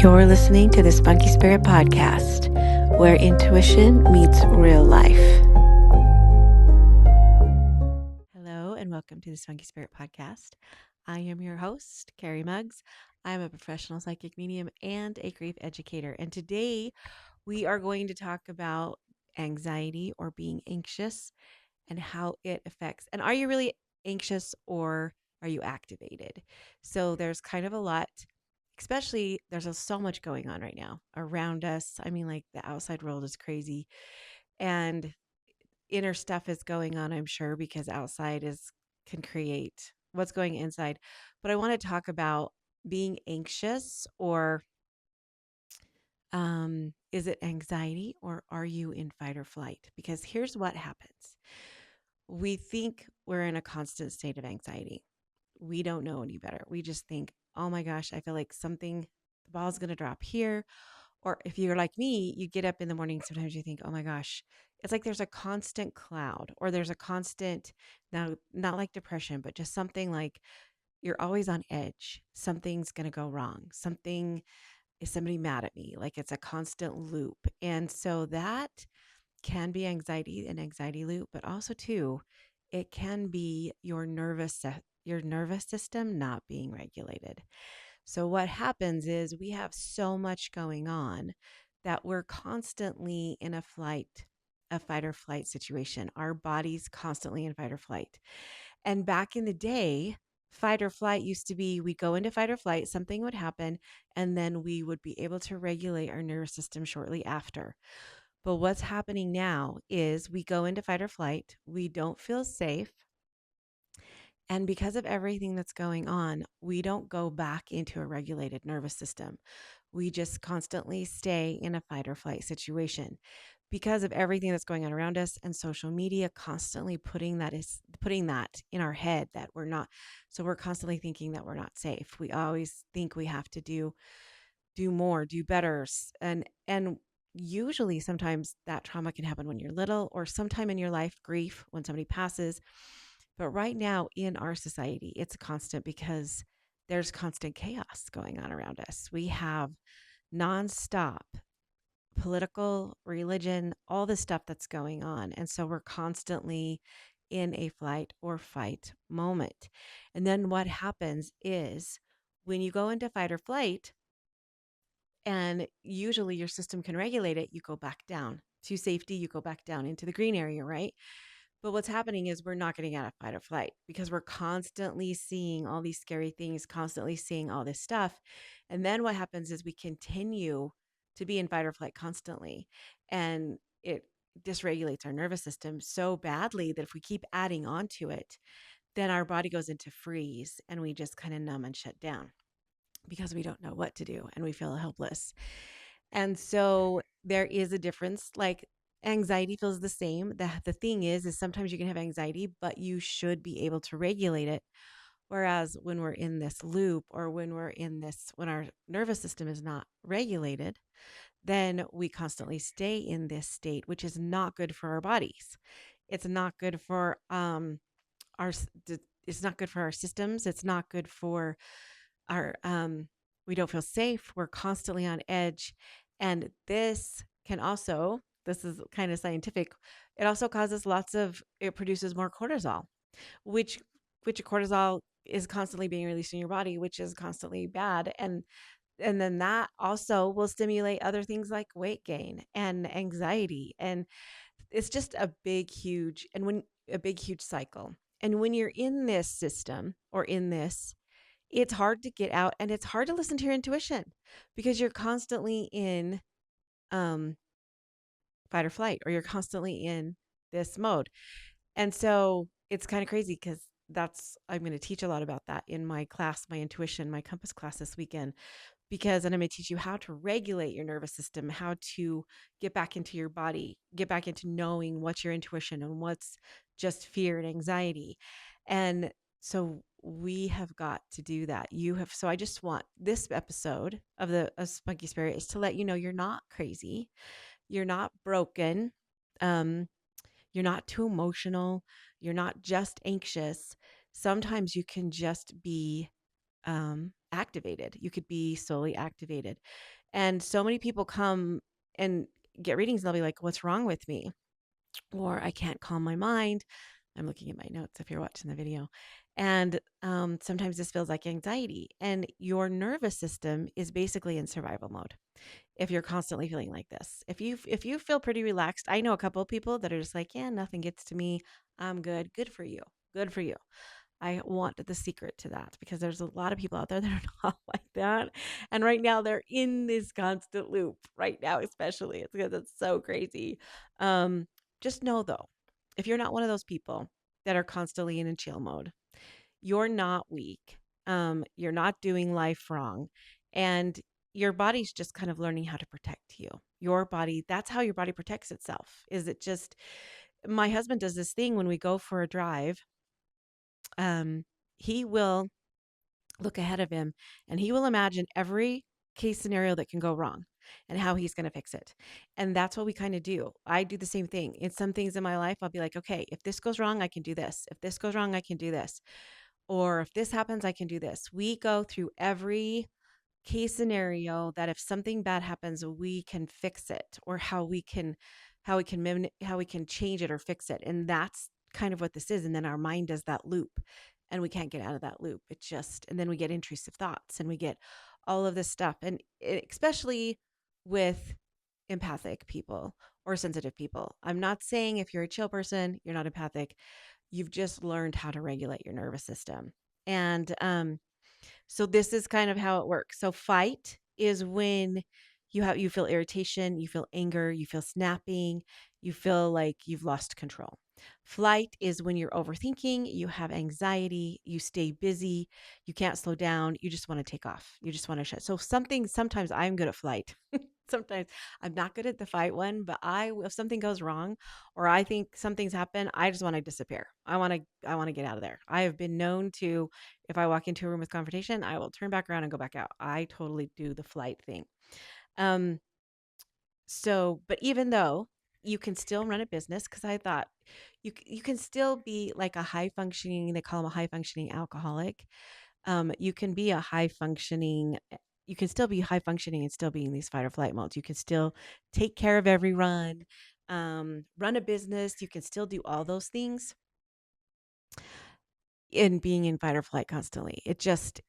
You're listening to the Spunky Spirit Podcast, where intuition meets real life. Hello, and welcome to the Spunky Spirit Podcast. I am your host, Cari Mugz. I'm a professional psychic medium and a grief educator. And today we are going to talk about anxiety or being anxious and how it affects. And are you really anxious or are you activated? So there's kind of a lot, especially there's so much going on right now around us. I mean, like the outside world is crazy and inner stuff is going on, I'm sure, because outside can create what's going inside. But I want to talk about being anxious or is it anxiety or are you in fight or flight? Because here's what happens. We think we're in a constant state of anxiety. We don't know any better. We just think, oh my gosh, I feel like the ball's going to drop here. Or if you're like me, you get up in the morning, sometimes you think, oh my gosh, it's like there's a constant cloud or there's a constant, now, not like depression, but just something like you're always on edge. Something's going to go wrong. Is somebody mad at me? Like it's a constant loop. And so that can be an anxiety loop, but also too, it can be your nervous system not being regulated. So what happens is we have so much going on that we're constantly in a fight or flight situation. Our body's constantly in fight or flight. And back in the day, fight or flight used to be we go into fight or flight, something would happen, and then we would be able to regulate our nervous system shortly after. But what's happening now is we go into fight or flight, we don't feel safe. And because of everything that's going on, we don't go back into a regulated nervous system. We just constantly stay in a fight or flight situation because of everything that's going on around us and social media constantly putting that in our head that we're not. So we're constantly thinking that we're not safe. We always think we have to do more, do better. And usually sometimes that trauma can happen when you're little or sometime in your life, grief, when somebody passes. But right now in our society, it's constant because there's constant chaos going on around us. We have nonstop political, religion, all the stuff that's going on. And so we're constantly in a flight or fight moment. And then what happens is when you go into fight or flight, and usually your system can regulate it, you go back down to safety, you go back down into the green area, right? But what's happening is we're not getting out of fight or flight because we're constantly seeing all these scary things, constantly seeing all this stuff. And then what happens is we continue to be in fight or flight constantly. And it dysregulates our nervous system so badly that if we keep adding on to it, then our body goes into freeze and we just kind of numb and shut down because we don't know what to do and we feel helpless. And so there is a difference. Like anxiety feels the same. The thing is sometimes you can have anxiety, but you should be able to regulate it. Whereas when we're in this loop or when our nervous system is not regulated, then we constantly stay in this state, which is not good for our bodies. It's not good for our it's not good for our systems. It's not good for our we don't feel safe. We're constantly on edge. And this is kind of scientific. It also it produces more cortisol, which cortisol is constantly being released in your body, which is constantly bad. And then that also will stimulate other things like weight gain and anxiety. And it's just a big, huge cycle. And when you're in this system or in this, it's hard to get out and it's hard to listen to your intuition because you're constantly in um, fight or flight or you're constantly in this mode. And so it's kind of crazy because I'm going to teach a lot about that in my class, my intuition, my compass class this weekend, because then I'm going to teach you how to regulate your nervous system, how to get back into your body, get back into knowing what's your intuition and what's just fear and anxiety. And so we have got to do that. So I just want this episode of Spunky Spirit is to let you know you're not crazy. You're not broken. You're not too emotional. You're not just anxious. Sometimes you can just be activated. You could be solely activated. And so many people come and get readings and they'll be like, what's wrong with me? Or I can't calm my mind. I'm looking at my notes if you're watching the video. And sometimes this feels like anxiety. And your nervous system is basically in survival mode if you're constantly feeling like this. If you feel pretty relaxed, I know a couple of people that are just like, yeah, nothing gets to me. I'm good. Good for you. Good for you. I want the secret to that because there's a lot of people out there that are not like that. And right now they're in this constant loop right now, especially. It's because it's so crazy. Um, just know though, if you're not one of those people that are constantly in a chill mode, you're not weak. You're not doing life wrong. And your body's just kind of learning how to protect you. Your body, that's how your body protects itself. Is it just my husband does this thing when we go for a drive. Um, he will look ahead of him and he will imagine every case scenario that can go wrong and how he's going to fix it. And that's what we kind of do. I do the same thing. In some things in my life, I'll be like, okay, if this goes wrong, I can do this. If this goes wrong, I can do this. Or if this happens, I can do this. We go through every case scenario that if something bad happens, we can fix it, or how we can change it or fix it. And that's kind of what this is. And then our mind does that loop and we can't get out of that loop. It just, and then we get intrusive thoughts and we get all of this stuff. And especially with empathic people or sensitive people. I'm not saying if you're a chill person, you're not empathic. You've just learned how to regulate your nervous system. And so this is kind of how it works. So fight is when you feel irritation, you feel anger, you feel snapping, you feel like you've lost control. Flight is when you're overthinking, you have anxiety, you stay busy, you can't slow down, you just want to take off. You just want to shut. So sometimes I'm good at flight. Sometimes I'm not good at the fight one, but if something goes wrong or I think something's happened, I just want to disappear. I want to get out of there. I have been known to, if I walk into a room with confrontation, I will turn back around and go back out. I totally do the flight thing. Um, but even though you can still run a business, because I thought you can still be like a high functioning, they call them a high functioning alcoholic. You can be a high functioning, you can still be high functioning and still be in these fight or flight modes. You can still take care of everyone, run a business. You can still do all those things in being in fight or flight constantly. It just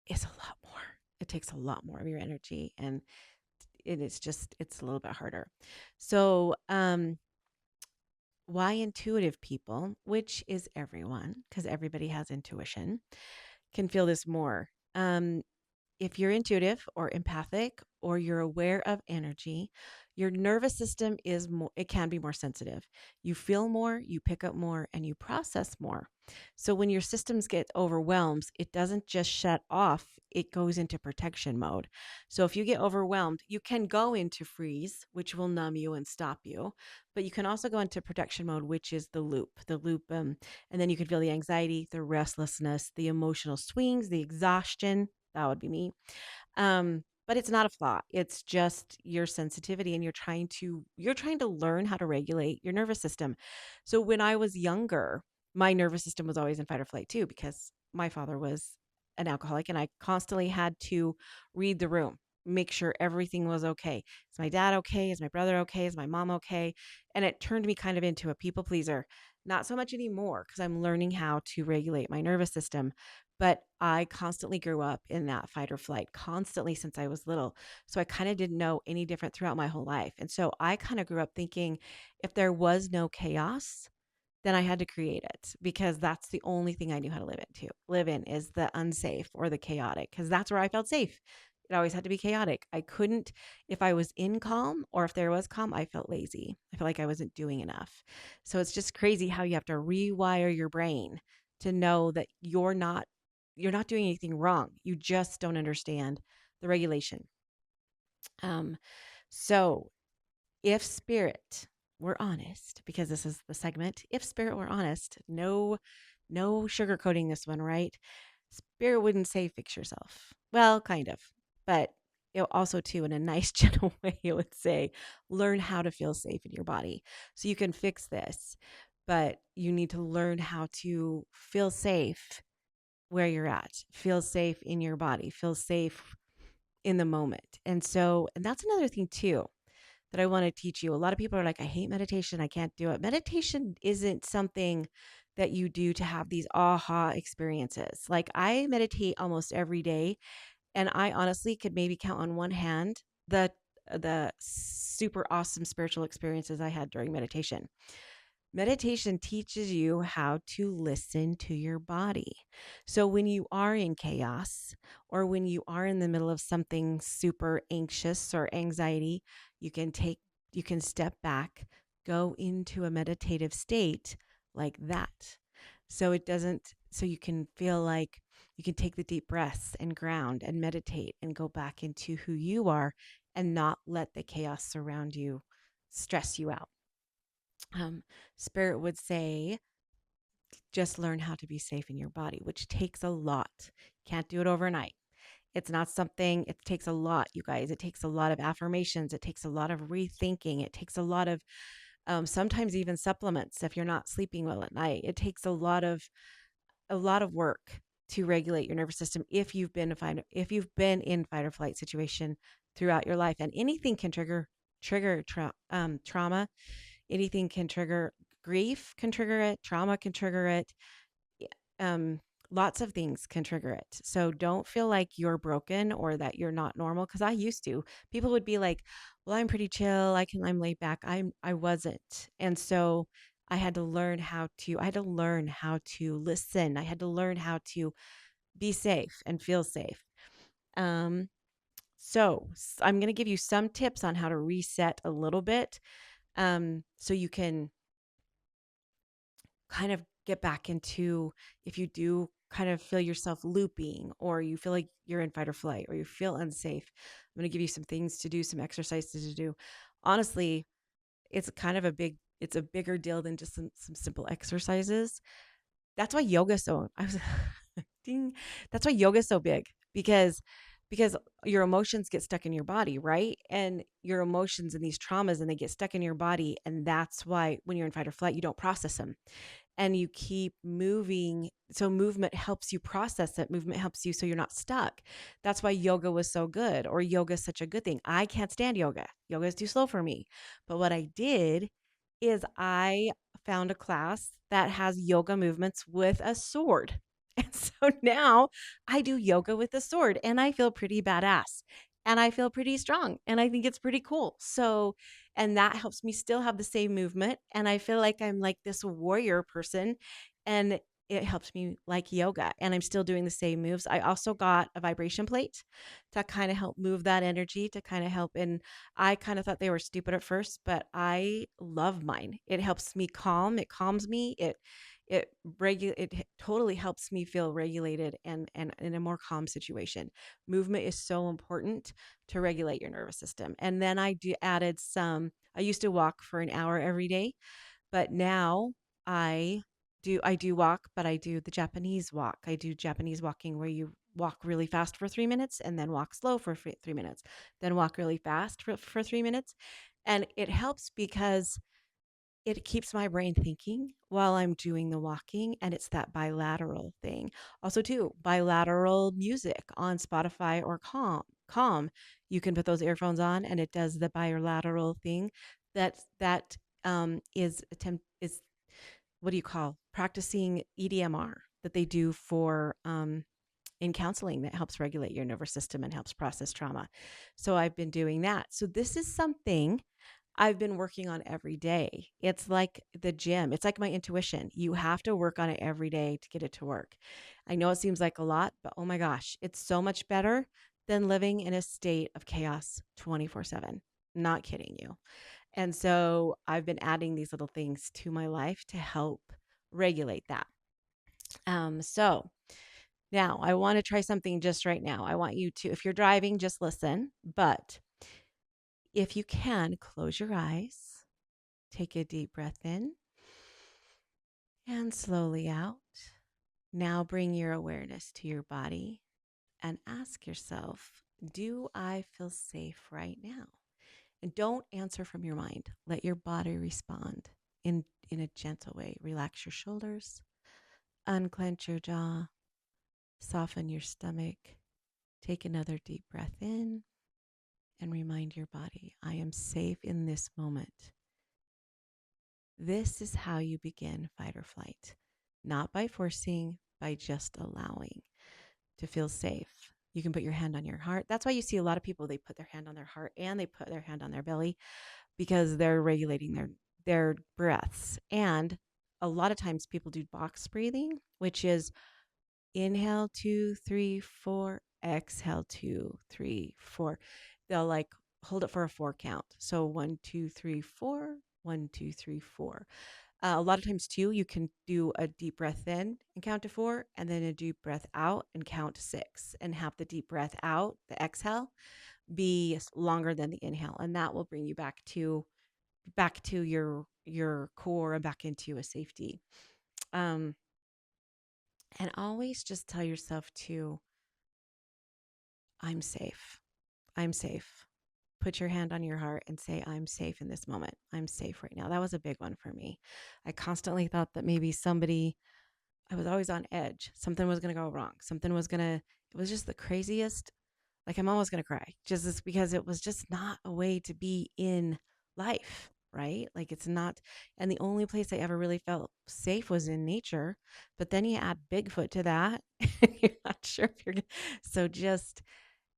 is a lot more. It takes a lot more of your energy and it's a little bit harder. So, why intuitive people, which is everyone, because everybody has intuition, can feel this more. If you're intuitive or empathic or you're aware of energy, your nervous system it can be more sensitive. You feel more, you pick up more, and you process more. So when your systems get overwhelmed, it doesn't just shut off, it goes into protection mode. So if you get overwhelmed, you can go into freeze, which will numb you and stop you, but you can also go into protection mode, which is the loop. And then you can feel the anxiety, the restlessness, the emotional swings, the exhaustion. That would be me. But it's not a flaw. It's just your sensitivity and you're trying to learn how to regulate your nervous system. So when I was younger, my nervous system was always in fight or flight too, because my father was an alcoholic and I constantly had to read the room, make sure everything was okay. Is my dad okay? Is my brother okay? Is my mom okay? And it turned me kind of into a people pleaser. Not so much anymore because I'm learning how to regulate my nervous system. But I constantly grew up in that fight or flight constantly since I was little. So I kind of didn't know any different throughout my whole life. And so I kind of grew up thinking if there was no chaos, then I had to create it because that's the only thing I knew how to live in is the unsafe or the chaotic, because that's where I felt safe. It always had to be chaotic. I couldn't, if I was in calm or if there was calm, I felt lazy. I felt like I wasn't doing enough. So it's just crazy how you have to rewire your brain to know that you're not doing anything wrong. You just don't understand the regulation. Um, so if spirit were honest, because this is the segment, if spirit were honest, no sugarcoating this one, right? Spirit wouldn't say fix yourself. Well, kind of, but it also too, in a nice gentle way, it would say learn how to feel safe in your body. So you can fix this, but you need to learn how to feel safe where you're at, feel safe in your body, feel safe in the moment. And that's another thing too that I want to teach you. A lot of people are like, I hate meditation. I can't do it. Meditation isn't something that you do to have these aha experiences. Like I meditate almost every day, and I honestly could maybe count on one hand the super awesome spiritual experiences I had during meditation. Meditation teaches you how to listen to your body. So when you are in chaos or when you are in the middle of something super anxious or anxiety, you can take you can step back, go into a meditative state like that. So you can feel like you can take the deep breaths and ground and meditate and go back into who you are and not let the chaos surround you stress you out. um, Spirit would say, just learn how to be safe in your body, which takes a lot. Can't do it overnight. It's not something, it takes a lot, you guys. It takes a lot of affirmations. It takes a lot of rethinking. It takes a lot of, sometimes even supplements if you're not sleeping well at night. It takes a lot of work to regulate your nervous system if you've been in fight or flight situation throughout your life. And anything can trigger trauma. Anything can trigger grief, can trigger it, trauma can trigger it. Um, Lots of things can trigger it. So don't feel like you're broken or that you're not normal. Cause I used to. People would be like, well, I'm pretty chill. I'm laid back. I wasn't. And so I had to learn how to listen. I had to learn how to be safe and feel safe. Um, I'm going to give you some tips on how to reset a little bit, so you can kind of get back into, if you do kind of feel yourself looping or you feel like you're in fight or flight or you feel unsafe. I'm going to give you some things to do, some exercises to do. Honestly, it's a bigger deal than just some simple exercises. That's why yoga so I was ding, that's why yoga is so big, because your emotions get stuck in your body, right? And your emotions and these traumas, and they get stuck in your body, and that's why when you're in fight or flight, you don't process them and you keep moving. So movement helps you process it. Movement helps you so you're not stuck. That's why yoga was so good, or yoga is such a good thing. I can't stand yoga. Yoga is too slow for me. But what I did is I found a class that has yoga movements with a sword. And so now I do yoga with a sword and I feel pretty badass and I feel pretty strong and I think it's pretty cool. So, and that helps me still have the same movement. And I feel like I'm like this warrior person, and it helps me like yoga, and I'm still doing the same moves. I also got a vibration plate to kind of help move that energy, to kind of help. And I kind of thought they were stupid at first, but I love mine. It helps me calm. It calms me. It totally helps me feel regulated and in a more calm situation. Movement is so important to regulate your nervous system. And then added some. I used to walk for an hour every day, but now I I do walk, but I do the Japanese walk. I do Japanese walking where you walk really fast for 3 minutes and then walk slow for 3 minutes, then walk really fast for 3 minutes. And it helps because it keeps my brain thinking while I'm doing the walking, and it's that bilateral thing. Also, too, bilateral music on Spotify or Calm. You can put those earphones on, and it does the bilateral thing. That is what do you call practicing EDMR that they do for in counseling, that helps regulate your nervous system and helps process trauma. So I've been doing that. So this is something I've been working on every day. It's like the gym. It's like my intuition. You have to work on it every day to get it to work. I know it seems like a lot, but oh my gosh, it's so much better than living in a state of chaos 24/7. Not kidding you. And so I've been adding these little things to my life to help regulate that. So now I want to try something just right now. I want you to, if you're driving, just listen. But if you can, close your eyes, take a deep breath in and slowly out. Now bring your awareness to your body and ask yourself, do I feel safe right now? And don't answer from your mind. Let your body respond in a gentle way. Relax your shoulders, unclench your jaw, Soften your stomach. Take another deep breath in and remind your body, I am safe in this moment. This is how you begin fight or flight, not by forcing, by just allowing to feel safe. You can put your hand on your heart. That's why you see a lot of people, they put their hand on their heart and they put their hand on their belly because they're regulating their breaths. And a lot of times people do box breathing, which is inhale 2, 3, 4, exhale 2, 3, 4. They'll like hold it for a 4 count. So 1, 2, 3, 4, 1, 2, 3, 4. A lot of times too, you can do a deep breath in and count to 4, and then a deep breath out and count to 6, and have the deep breath out, the exhale, be longer than the inhale, and that will bring you back to your core and back into a safety. Um, and always just tell yourself to, I'm safe. I'm safe. Put your hand on your heart and say, I'm safe in this moment. I'm safe right now. That was a big one for me. I constantly thought that maybe I was always on edge. Something was going to go wrong. It was just the craziest. Like I'm almost going to cry just because it was just not a way to be in life, right? Like it's not. And the only place I ever really felt safe was in nature. But then you add Bigfoot to that. You're not sure if you're, so just,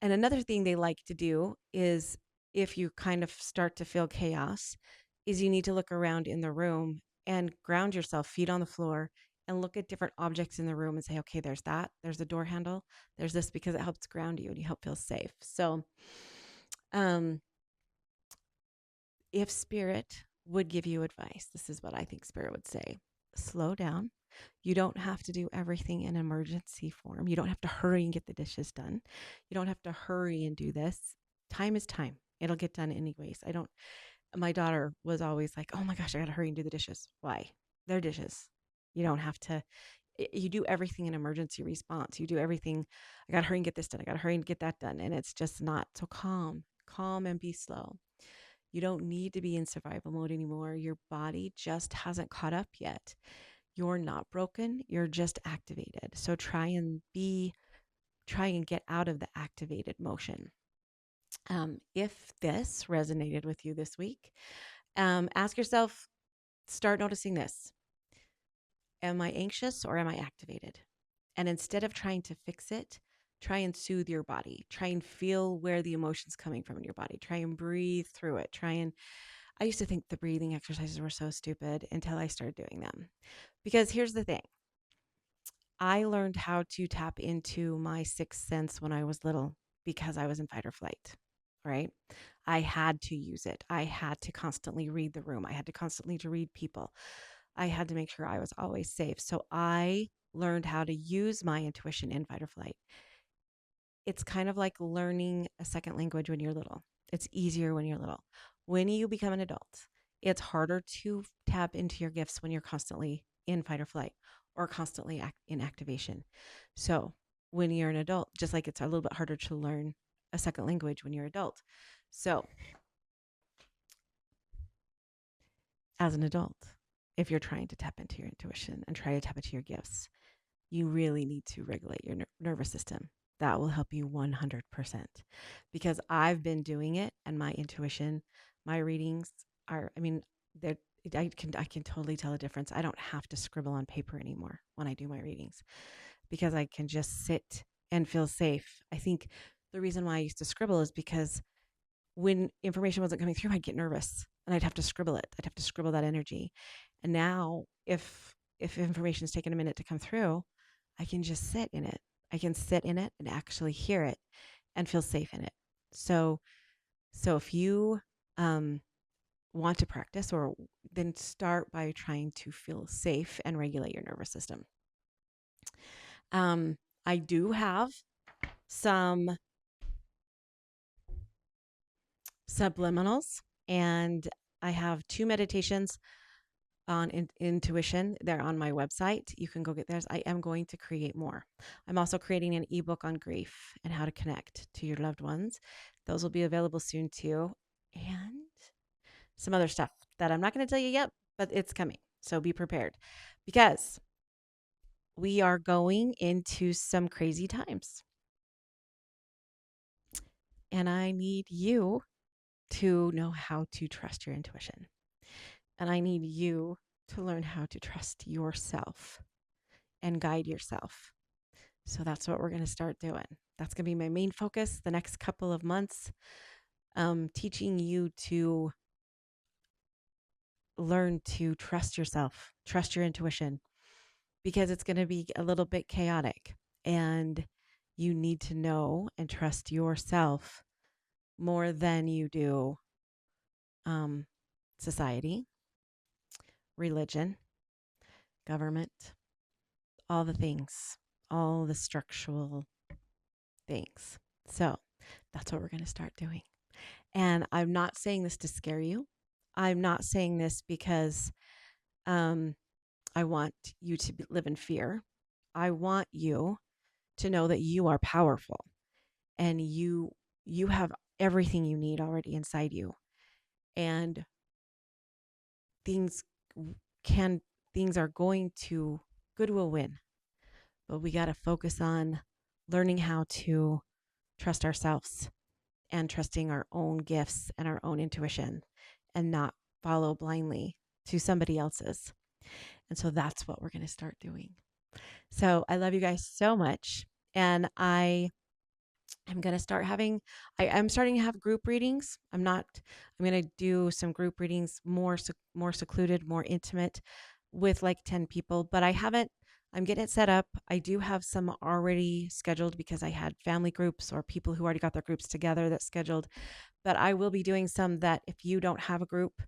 and another thing they like to do is if you kind of start to feel chaos, is you need to look around in the room and ground yourself, feet on the floor, and look at different objects in the room and say, okay, there's that, there's the door handle, there's this, because it helps ground you and you help feel safe. So, um, if spirit would give you advice, this is what I think spirit would say: slow down. You don't have to do everything in emergency form. You don't have to hurry and get the dishes done. You don't have to hurry and do this. Time is time. It'll get done anyways. My daughter was always like, oh my gosh, I got to hurry and do the dishes. Why? They're dishes. You don't have to, you do everything in emergency response. You do everything. I got to hurry and get this done. I got to hurry and get that done. And it's just not. So calm and be slow. You don't need to be in survival mode anymore. Your body just hasn't caught up yet. You're not broken. You're just activated. So try and get out of the activated motion. If this resonated with you this week, ask yourself, start noticing this. Am I anxious or am I activated? And instead of trying to fix it, try and soothe your body. Try and feel where the emotion's coming from in your body. Try and breathe through it. I used to think the breathing exercises were so stupid until I started doing them. Because here's the thing: I learned how to tap into my sixth sense when I was little because I was in fight or flight, right? I had to use it. I had to constantly read the room. I had to constantly to read people. I had to make sure I was always safe. So I learned how to use my intuition in fight or flight. It's kind of like learning a second language when you're little. It's easier when you're little. When you become an adult, it's harder to tap into your gifts when you're constantly in fight or flight or constantly in activation. So when you're an adult, just like it's a little bit harder to learn a second language when you're adult. So as an adult, if you're trying to tap into your intuition and try to tap into your gifts, you really need to regulate your nervous system. That will help you 100%, because I've been doing it, and my intuition, my readings are, I mean, they're, I can totally tell a difference. I don't have to scribble on paper anymore when I do my readings because I can just sit and feel safe. I think the reason why I used to scribble is because when information wasn't coming through, I'd get nervous and I'd have to scribble it. I'd have to scribble that energy. And now if information is taking a minute to come through, I can just sit in it. I can sit in it and actually hear it and feel safe in it. So if you want to practice, or then start by trying to feel safe and regulate your nervous system. I do have some subliminals, and I have 2 meditations on intuition. They're on my website. You can go get theirs. I am going to create more. I'm also creating an ebook on grief and how to connect to your loved ones. Those will be available soon too. And some other stuff that I'm not going to tell you yet, but it's coming. So be prepared, because we are going into some crazy times. And I need you to know how to trust your intuition. And I need you to learn how to trust yourself and guide yourself. So that's what we're going to start doing. That's going to be my main focus the next couple of months, teaching you to learn to trust yourself, trust your intuition, because it's going to be a little bit chaotic. And you need to know and trust yourself more than you do um, society, religion, government, all the things, all the structural things. So that's what we're going to start doing. And I'm not saying this to scare you. I'm not saying this because um, I want you to live in fear. I want you to know that you are powerful and you have everything you need already inside you. And things can things are going to good will win. But we got to focus on learning how to trust ourselves and trusting our own gifts and our own intuition and not follow blindly to somebody else's. And so that's what we're going to start doing. So I love you guys so much. And I'm going to start having, I'm starting to have group readings. I'm going to do some group readings more secluded, more intimate with like 10 people, but I'm getting it set up. I do have some already scheduled because I had family groups or people who already got their groups together that's scheduled. But I will be doing some that if you don't have a group,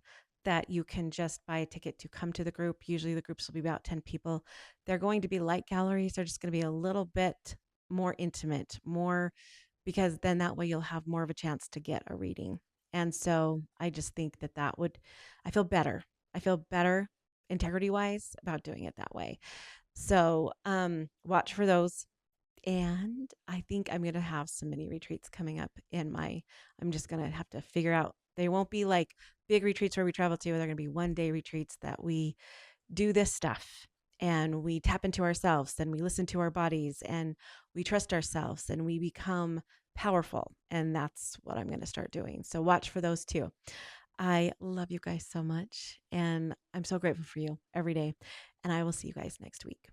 that you can just buy a ticket to come to the group. Usually the groups will be about 10 people. They're going to be light galleries. They're just going to be a little bit more intimate, more because then that way you'll have more of a chance to get a reading. And so I just think that would, I feel better. I feel better integrity wise about doing it that way. So watch for those. And I think I'm going to have some mini retreats coming up I'm just going to have to figure out, they won't be like big retreats where we travel to. They're going to be 1 day retreats that we do this stuff and we tap into ourselves and we listen to our bodies and we trust ourselves and we become powerful. And that's what I'm going to start doing. So watch for those too. I love you guys so much. And I'm so grateful for you every day. And I will see you guys next week.